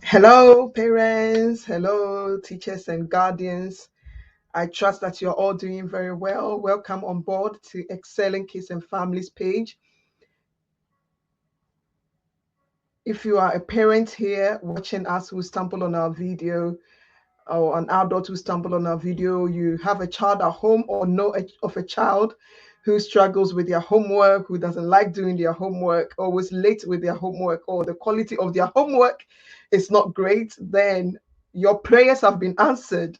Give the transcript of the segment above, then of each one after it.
Hello, parents. Hello, teachers and guardians. I trust that you're all doing very well. Welcome on board to Excelling Kids and Families page. If you are a parent here watching us who stumbled on our video, or an adult who stumbled on our video, you have a child at home or know of a child who struggles with their homework, who doesn't like doing their homework, always late with their homework, or the quality of their homework is not great, then your prayers have been answered.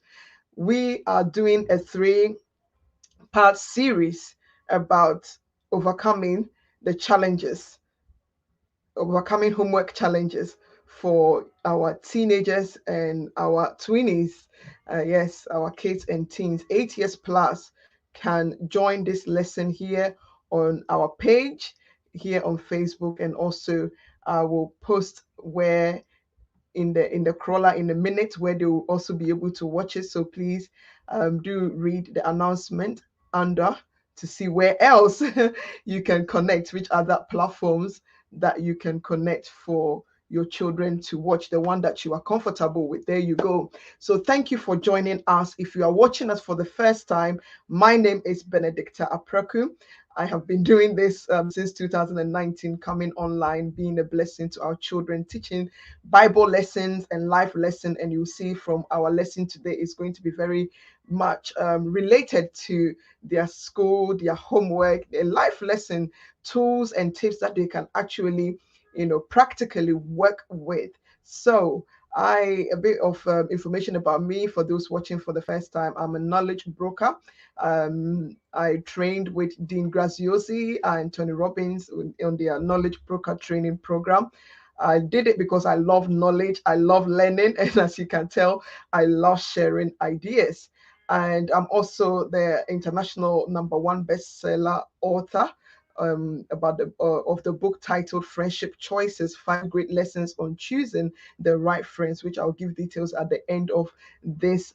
We are doing a three-part series about overcoming the challenges, overcoming homework challenges for our teenagers and our tweenies. Yes, our kids and teens, 8 years plus, can join this lesson here on our page, here on Facebook, and also I will post where in the crawler in a minute where they will also be able to watch it. So please do read the announcement under to see where else you can connect, which other platforms that you can connect for your children to watch the one that you are comfortable with. There you go. So thank you for joining us. If you are watching us for the first time, my name is Benedicta Apreku. I have been doing this since 2019, coming online, being a blessing to our children, teaching Bible lessons and life lesson. And you'll see from our lesson today is going to be very much related to their school, their homework, their life lesson, tools and tips that they can actually, practically work with. So a bit of information about me for those watching for the first time. I'm a knowledge broker. I trained with Dean Graziosi and Tony Robbins on their knowledge broker training program. I did it because I love knowledge, I love learning, and as you can tell, I love sharing ideas. And I'm also the international #1 bestseller author about of the book titled Friendship Choices: 5 Great Lessons on Choosing the Right Friends, which I'll give details at the end of this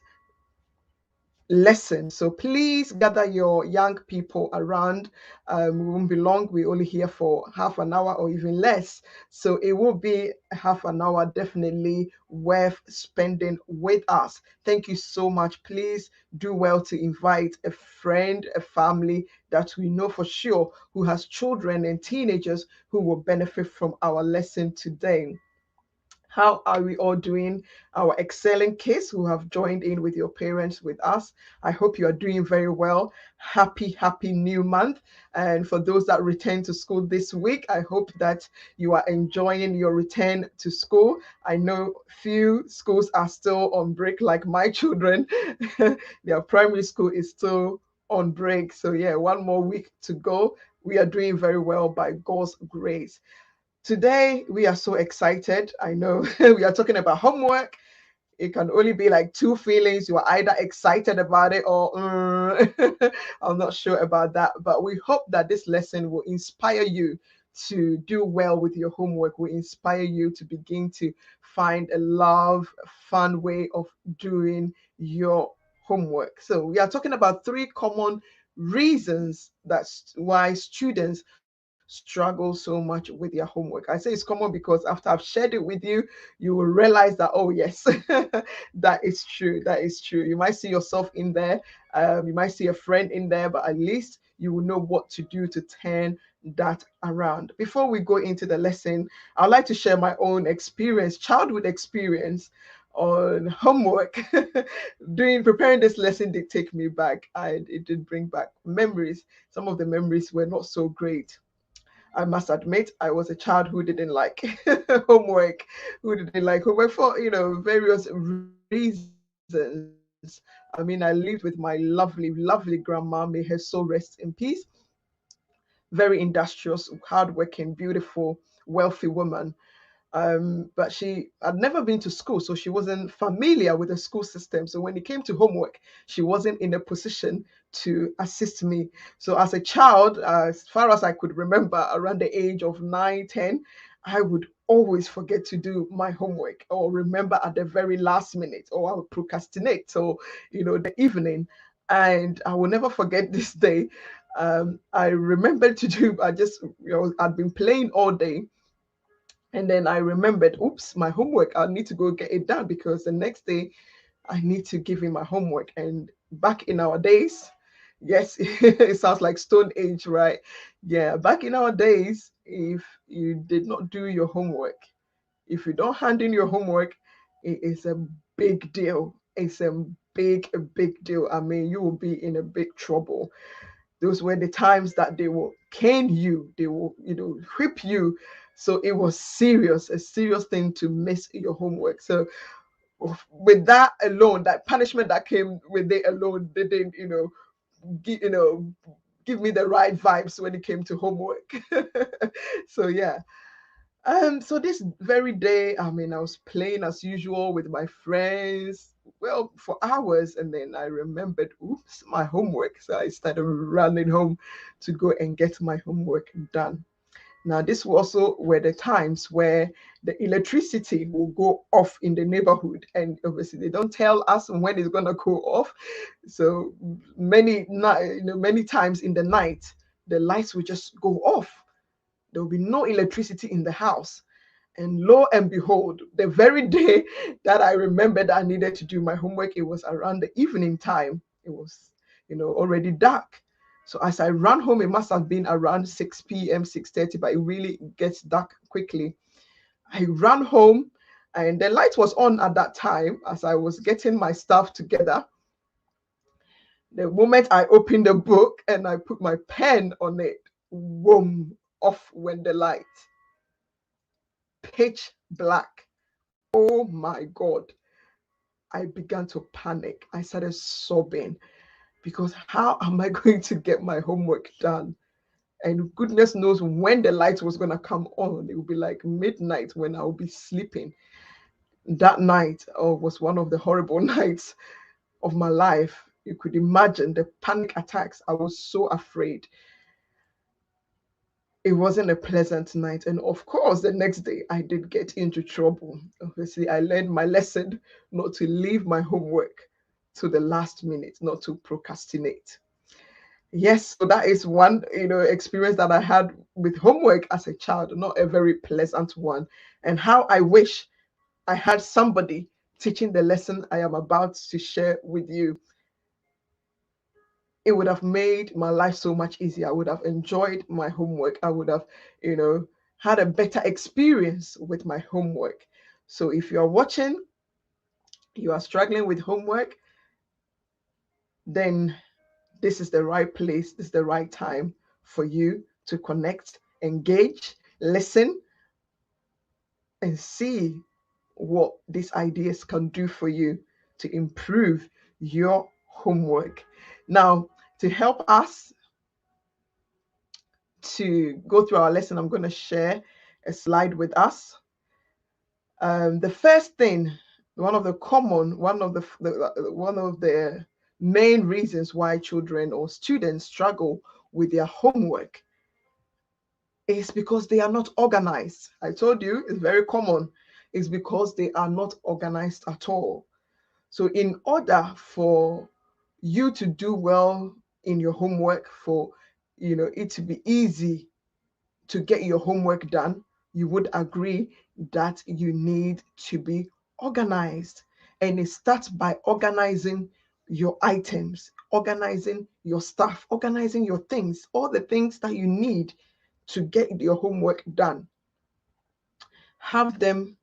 lesson. So please gather your young people around. We won't be long. We're only here for half an hour or even less. So it will be half an hour, definitely worth spending with us. Thank you so much. Please do well to invite a friend, a family that we know for sure who has children and teenagers who will benefit from our lesson today. How are we all doing? Our excelling kids who have joined in with your parents with us. I hope you are doing very well. Happy new month. And for those that return to school this week, I hope that you are enjoying your return to school. I know few schools are still on break, like my children. Their primary school is still on break. So yeah, one more week to go. We are doing very well by God's grace. Today, we are so excited. I know we are talking about homework. It can only be like two feelings. You are either excited about it or I'm not sure about that. But we hope that this lesson will inspire you to do well with your homework, will inspire you to begin to find a fun way of doing your homework. So we are talking about three common reasons that's why students struggle so much with their homework. I say it's common because after I've shared it with you, you will realize that, oh, yes, that is true. That is true. You might see yourself in there. You might see a friend in there, but at least you will know what to do to turn that around. Before we go into the lesson, I'd like to share my own experience, childhood experience on homework. Preparing this lesson did take me back. It did bring back memories. Some of the memories were not so great. I must admit, I was a child who didn't like homework, who didn't like homework for, various reasons. I mean, I lived with my lovely grandma, may her soul rest in peace. Very industrious, hardworking, beautiful, wealthy woman. But she had never been to school, so she wasn't familiar with the school system. So when it came to homework, she wasn't in a position to assist me. So as a child, as far as I could remember, around the age of 9, 10, I would always forget to do my homework or remember at the very last minute, or I would procrastinate till, the evening. And I will never forget this day. I remembered to do, I'd been playing all day, And then I remembered, oops, my homework, I need to go get it done because the next day I need to give him my homework. And back in our days, yes, it sounds like Stone Age, right? Yeah, back in our days, if you did not do your homework, if you don't hand in your homework, it is a big deal. It's a big deal. I mean, you will be in a big trouble. Those were the times that they will cane you, they will, whip you. So it was serious, a serious thing to miss your homework. So with that alone, that punishment that came with it alone didn't, give me the right vibes when it came to homework. So yeah. So this very day, I mean, I was playing as usual with my friends, well, for hours, and then I remembered, oops, my homework. So I started running home to go and get my homework done. Now, this also were the times where the electricity will go off in the neighborhood, and obviously they don't tell us when it's gonna go off. So many times in the night, the lights will just go off. There will be no electricity in the house. And lo and behold, the very day that I remembered that I needed to do my homework, it was around the evening time. It was, already dark. So as I ran home, it must have been around 6 p.m., 6:30, but it really gets dark quickly. I ran home and the light was on at that time as I was getting my stuff together. The moment I opened the book and I put my pen on it, boom, off went the light. Pitch black. Oh my God. I began to panic. I started sobbing because how am I going to get my homework done? And goodness knows when the light was going to come on. It would be like midnight when I would be sleeping. That night was one of the horrible nights of my life. You could imagine the panic attacks. I was so afraid. It wasn't a pleasant night. And of course, the next day I did get into trouble. Obviously, I learned my lesson not to leave my homework to the last minute, not to procrastinate. Yes, so that is one, experience that I had with homework as a child, not a very pleasant one. And how I wish I had somebody teaching the lesson I am about to share with you. It would have made my life so much easier. I would have enjoyed my homework. I would have, had a better experience with my homework. So if you are watching, you are struggling with homework, then this is the right place, this is the right time for you to connect, engage, listen, and see what these ideas can do for you to improve your homework. Now, to help us to go through our lesson, I'm going to share a slide with us. The first thing, one of the main reasons why children or students struggle with their homework is because they are not organized. I told you it's very common. It's because they are not organized at all. So in order for you to do well in your homework, for it to be easy to get your homework done, you would agree that you need to be organized. And it starts by organizing your items, organizing your stuff, organizing your things, all the things that you need to get your homework done. Have them,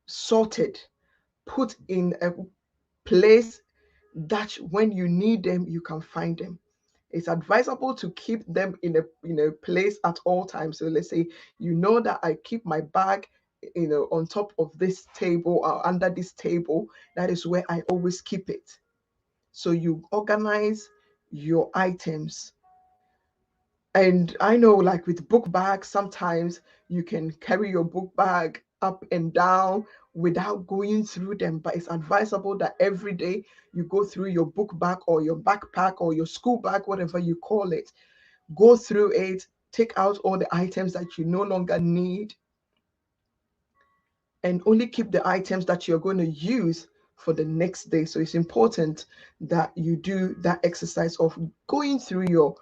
sorted, put in a place that when you need them, you can find them. It's advisable to keep them in a place at all times. So let's say that I keep my bag on top of this table or under this table. That is where I always keep it. So you organize your items. And I know, like with book bags, sometimes you can carry your book bag up and down without going through them. But it's advisable that every day you go through your book bag or your backpack or your school bag, whatever you call it. Go through it, take out all the items that you no longer need, and only keep the items that you're going to use for the next day. So it's important that you do that exercise of going through your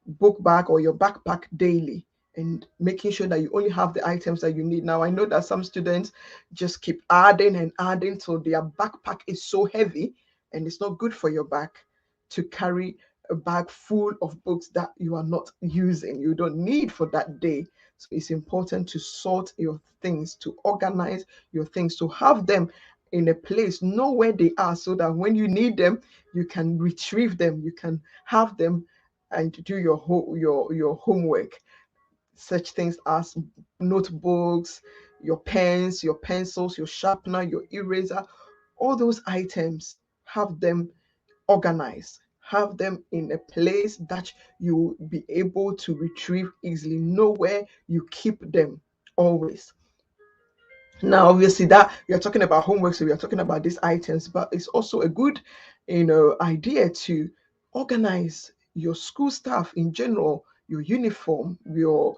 book bag or your backpack daily and making sure that you only have the items that you need. Now, I know that some students just keep adding and adding till their backpack is so heavy, and it's not good for your back to carry a bag full of books that you are not using, you don't need for that day. So it's important to sort your things, to organize your things, to have them in a place, know where they are, so that when you need them, you can retrieve them, you can have them and do your homework. Such things as notebooks, your pens, your pencils, your sharpener, your eraser, all those items, have them organized. Have them in a place that you will be able to retrieve easily. Know where you keep them always. Now, obviously, that we are talking about homework, so we are talking about these items, but it's also a good, idea to organize your school stuff in general, your uniform, your,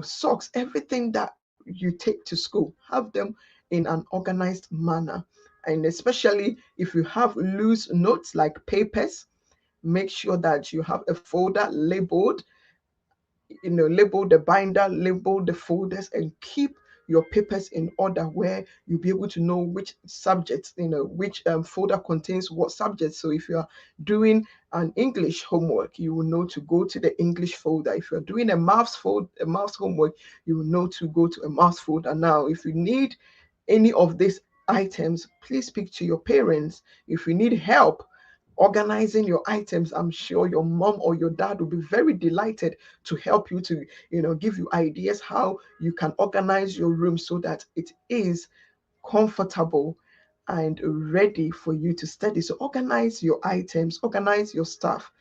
socks, everything that you take to school. Have them in an organized manner, and especially if you have loose notes like papers, make sure that you have a folder labeled, label the binder, label the folders, and keep your papers in order where you'll be able to know which subjects, which folder contains what subject. So if you are doing an English homework, you will know to go to the English folder. If you're doing a maths homework, you will know to go to a maths folder. Now, if you need any of these items, please speak to your parents. If you need help organizing your items, I'm sure your mom or your dad will be very delighted to help you, to give you ideas how you can organize your room so that it is comfortable and ready for you to study. So organize your items, organize your stuff,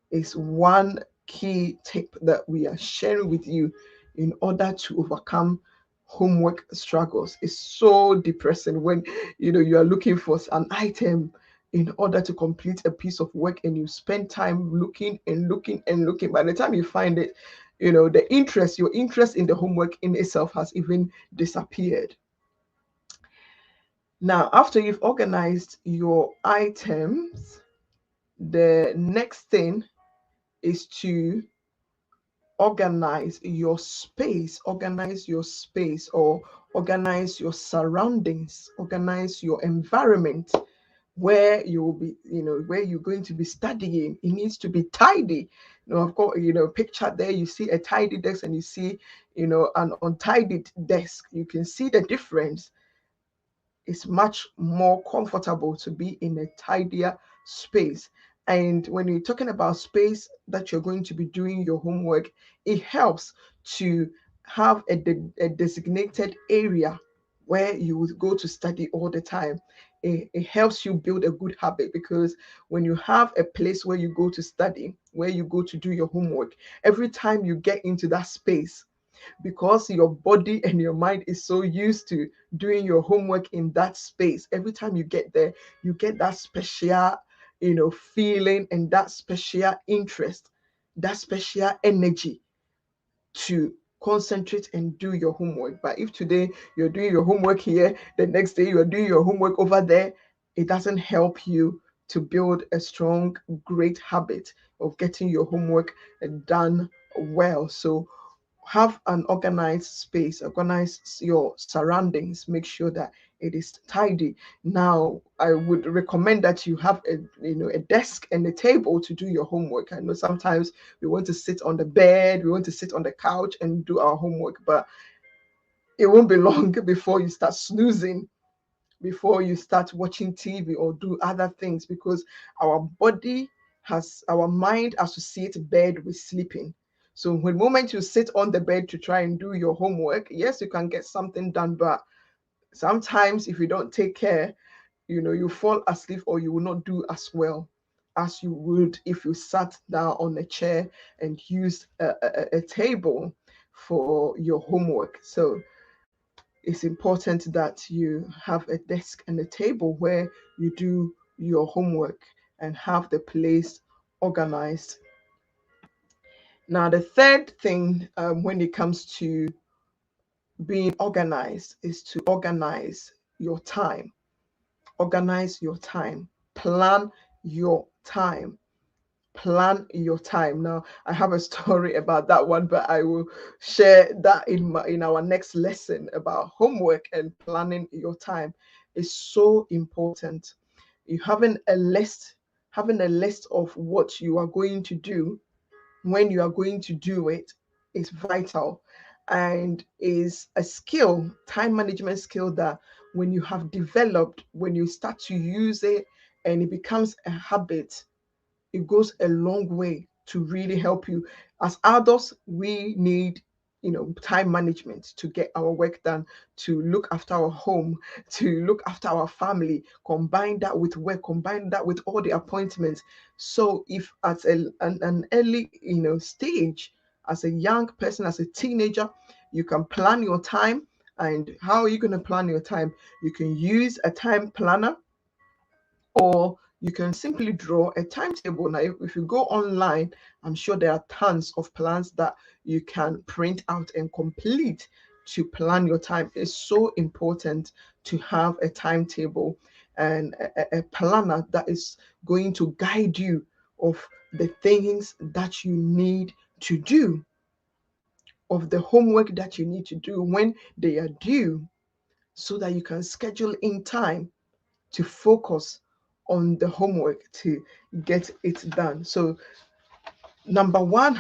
is one key tip that we are sharing with you in order to overcome homework struggles. It's so depressing when you are looking for an item in order to complete a piece of work, and you spend time looking and looking and looking. By the time you find it, your interest in the homework in itself has even disappeared. Now, after you've organized your items, the next thing is to organize your space, or organize your surroundings, organize your environment where you will be, where you're going to be studying. It needs to be tidy. I've got, picture there, you see a tidy desk and you see, an untidy desk. You can see the difference. It's much more comfortable to be in a tidier space. And when you're talking about space that you're going to be doing your homework, it helps to have a designated area where you would go to study all the time. It helps you build a good habit, because when you have a place where you go to study, where you go to do your homework, every time you get into that space, because your body and your mind is so used to doing your homework in that space, every time you get there, you get that special, feeling, and that special interest, that special energy to concentrate and do your homework. But if today you're doing your homework here, the next day you're doing your homework over there, it doesn't help you to build a strong, great habit of getting your homework done well. So have an organized space, organize your surroundings, make sure that it is tidy. Now, I would recommend that you have a desk and a table to do your homework. I know sometimes we want to sit on the bed, we want to sit on the couch and do our homework, but it won't be long before you start snoozing, before you start watching TV or do other things, because our mind associates bed with sleeping. So when moment you sit on the bed to try and do your homework, yes, you can get something done, but sometimes if you don't take care, you fall asleep, or you will not do as well as you would if you sat down on a chair and used a table for your homework. So it's important that you have a desk and a table where you do your homework, and have the place organized. Now, the third thing, when it comes to being organized, is to organize your time. Organize your time. Plan your time. plan your time. Now, I have a story about that one, but I will share that in our next lesson about homework and planning your time. Is so important. You having a list of what you are going to do when you are going to do it is vital, and is a skill, time management skill, that when you have developed, when you start to use it and it becomes a habit, it goes a long way to really help you. As adults, we need, time management to get our work done, to look after our home, to look after our family, combine that with work, combine that with all the appointments. So if at an early, stage, as a young person, as a teenager, you can plan your time. And how are you going to plan your time? You can use a time planner, or you can simply draw a timetable. Now, if you go online, I'm sure there are tons of plans that you can print out and complete to plan your time. It's so important to have a timetable and a planner that is going to guide you of the things that you need to do, of the homework that you need to do when they are due, so that you can schedule in time to focus on the homework to get it done. So, number one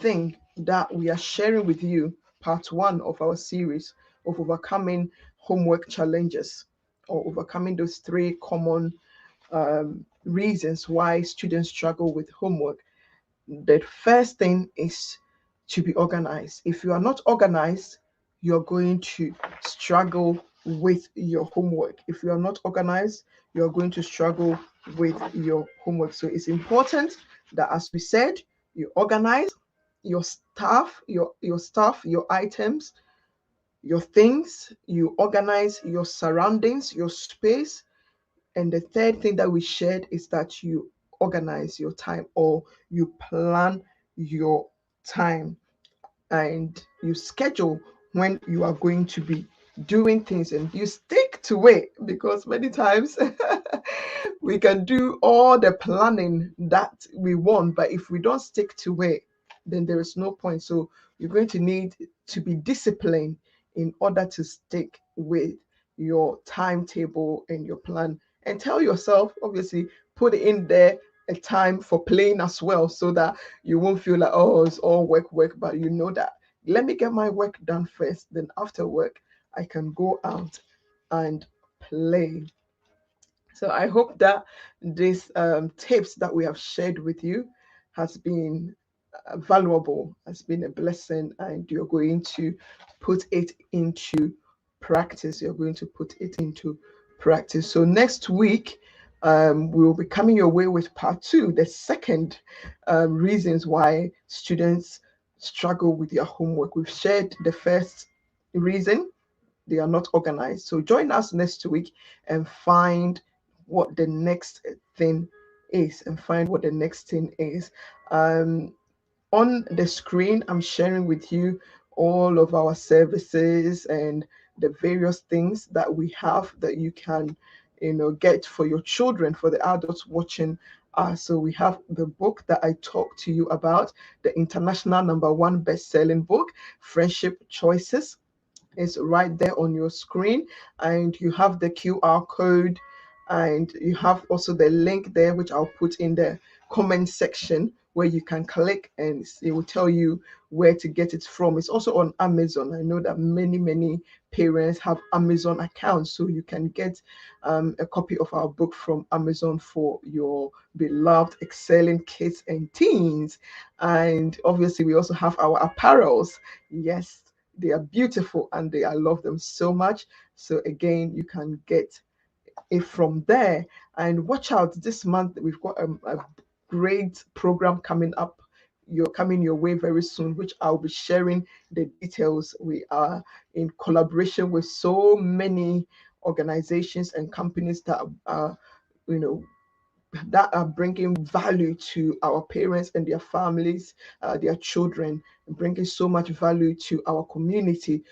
thing that we are sharing with you, part one of our series of overcoming homework challenges, or overcoming those three common reasons why students struggle with homework. The first thing is to be organized. If you are not organized, you're going to struggle with your homework. If you are not organized, you're going to struggle with your homework. So it's important that, as we said, you organize your items, your things, you organize your surroundings, your space. And the third thing that we shared is that you organize your time, or you plan your time, and you schedule when you are going to be doing things, and you stick to it, because many times we can do all the planning that we want, but if we don't stick to it, then there is no point. So you're going to need to be disciplined in order to stick with your timetable and your plan. And tell yourself, obviously, put in there a time for playing as well, so that you won't feel like, oh, it's all work, work, but you know that, let me get my work done first. Then after work, I can go out and play. So I hope that these tips that we have shared with you has been valuable, has been a blessing, and you're going to put it into practice. You're going to put it into practice. So next week, we will be coming your way with part two, the second reasons why students struggle with their homework. We've shared the first reason: they are not organized. So join us next week and find what the next thing is, and find what the next thing is. On the screen, I'm sharing with you all of our services and the various things that we have that you can, get for your children, for the adults watching us. So we have the book that I talked to you about, the international #1 best-selling book, Friendship Choices, is right there on your screen, and you have the QR code, and you have also the link there, which I'll put in the comment section, where you can click and it will tell you where to get it from. It's also on Amazon. I know that many parents have Amazon accounts, so you can get a copy of our book from Amazon for your beloved excelling kids and teens. And obviously, we also have our apparels. Yes, they are beautiful and I love them so much. So again, you can get it from there. And watch out, this month we've got a great program coming up. You're coming your way very soon, which I'll be sharing the details. We are in collaboration with so many organizations and companies that are, you know, that are bringing value to our parents and their families, their children, bringing so much value to our community.